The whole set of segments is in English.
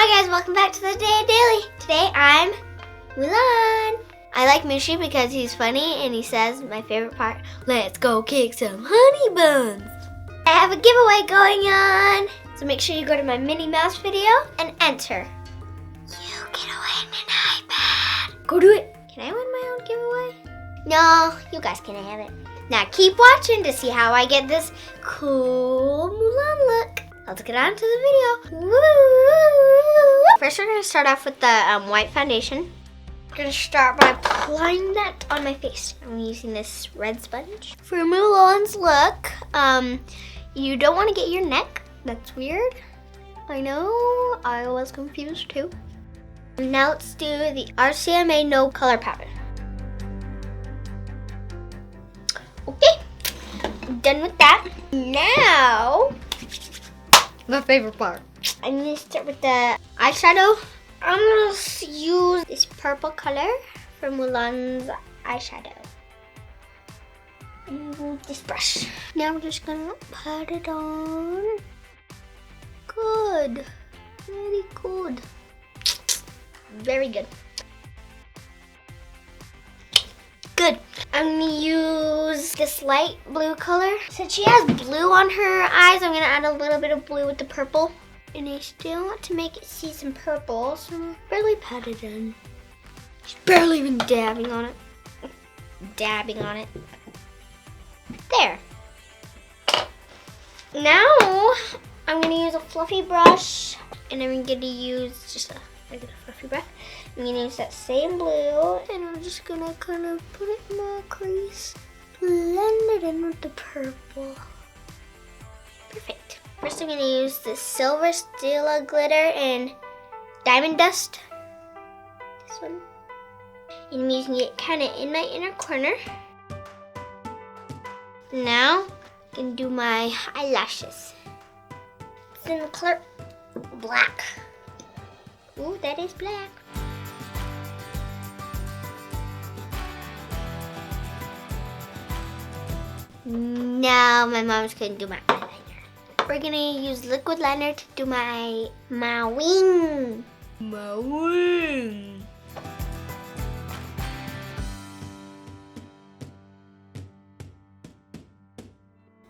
Hi guys, welcome back to the Daya Daily. Today I'm Mulan. I like Mushi because he's funny and he says my favorite part, let's go kick some honey buns. I have a giveaway going on, so make sure you go to my Minnie Mouse video and enter. You get to win an iPad. Go do it. Can I win my own giveaway? No, you guys can have it. Now keep watching to see how I get this cool Mulan look. Let's get on to the video. Woo! First, we're going to start off with the white foundation. I'm going to start by applying that on my face. I'm using this red sponge. For Mulan's look, you don't want to get your neck. That's weird. I know, I was confused too. Now let's do the RCMA No Color Powder. Okay, done with that. Now, my favorite part. I'm going to start with the eyeshadow. I'm going to use this purple color for Mulan's eyeshadow. And this brush. Now I'm just going to pat it on. Good. Very good. Very good. Good. I'm going to use this light blue color. Since she has blue on her eyes, I'm going to add a little bit of blue with the purple. And I still want to make it see some purple, so I'm going to barely pat it in. Just barely even dabbing on it. Dabbing on it. There. Now, I'm going to use a fluffy brush. And I'm going to use just a regular fluffy brush. I'm going to use that same blue, and I'm just going to kind of put it in my crease. Blend it in with the purple. Perfect. First, I'm going to use the Silver Stila glitter and Diamond Dust. This one. And I'm using it kind of in my inner corner. Now, I'm going to do my eyelashes. It's in the color black. Ooh, that is black. Now my mom's gonna do my eyeliner. We're gonna use liquid liner to do my wing. My wing.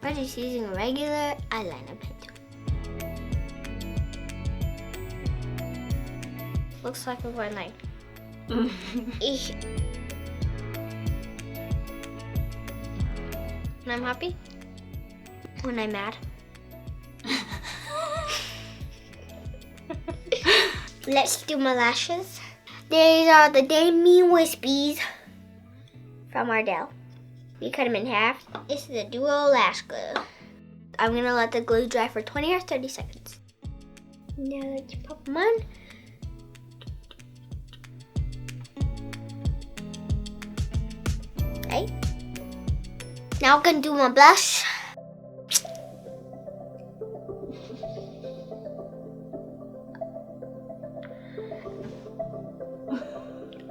We're just using a regular eyeliner pen. Looks like we're going like. When I'm happy? When I'm mad? Let's do my lashes. These are the Demi Wispies from Ardell. We cut them in half. This is a duo lash glue. I'm gonna let the glue dry for 20 or 30 seconds. Now let's pop them on. Okay. Now I'm gonna do my blush.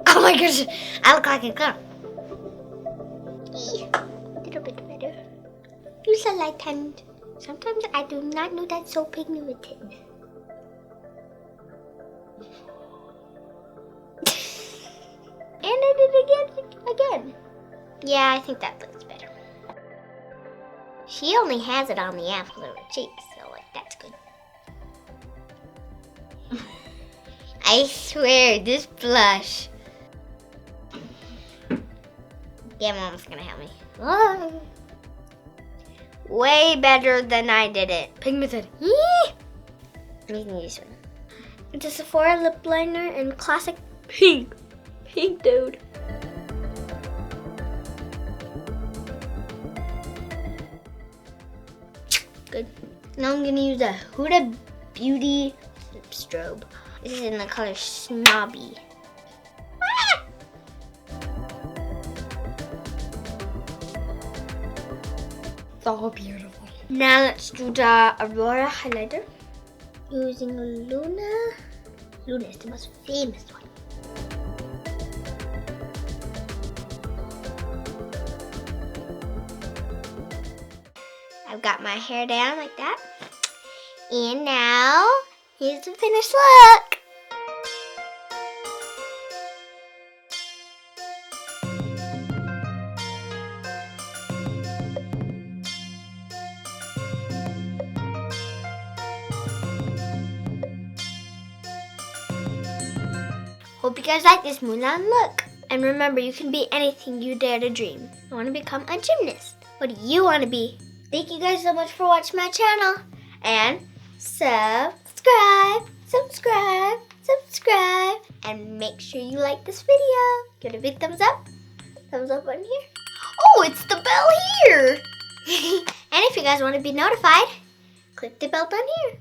Oh my gosh, I look like a girl. A little bit better. Use a light hand. Sometimes I do not know that's so pigmented. And I did it again. Yeah, I think that looks better. She only has it on the apples of her cheeks, so like that's good. I swear, this blush. Yeah, Mom's gonna help me. Oh. Way better than I did it. Pigmented. I'm using this one. It's a Sephora lip liner in classic pink. Pink, dude. Good. Now I'm gonna use a Huda Beauty lip strobe. This is in the color Snobby. It's all beautiful. Now let's do the Aurora highlighter. Using Luna. Luna is the most famous one. I've got my hair down like that. And now, here's the finished look. Hope you guys like this Mulan look. And remember, you can be anything you dare to dream. I want to become a gymnast. What do you want to be? Thank you guys so much for watching my channel. And subscribe. And make sure you like this video. Give it a big thumbs up. Thumbs up button here. Oh, it's the bell here. And if you guys want to be notified, click the bell button here.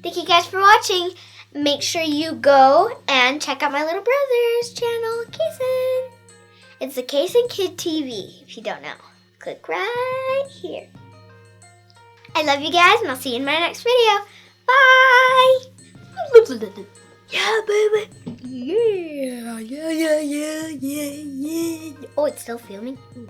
Thank you guys for watching. Make sure you go and check out my little brother's channel, Kason. It's the Kason Kid TV, if you don't know. Click right here. I love you guys, and I'll see you in my next video. Bye! Yeah, baby. Yeah. Oh, it's still filming. Ooh.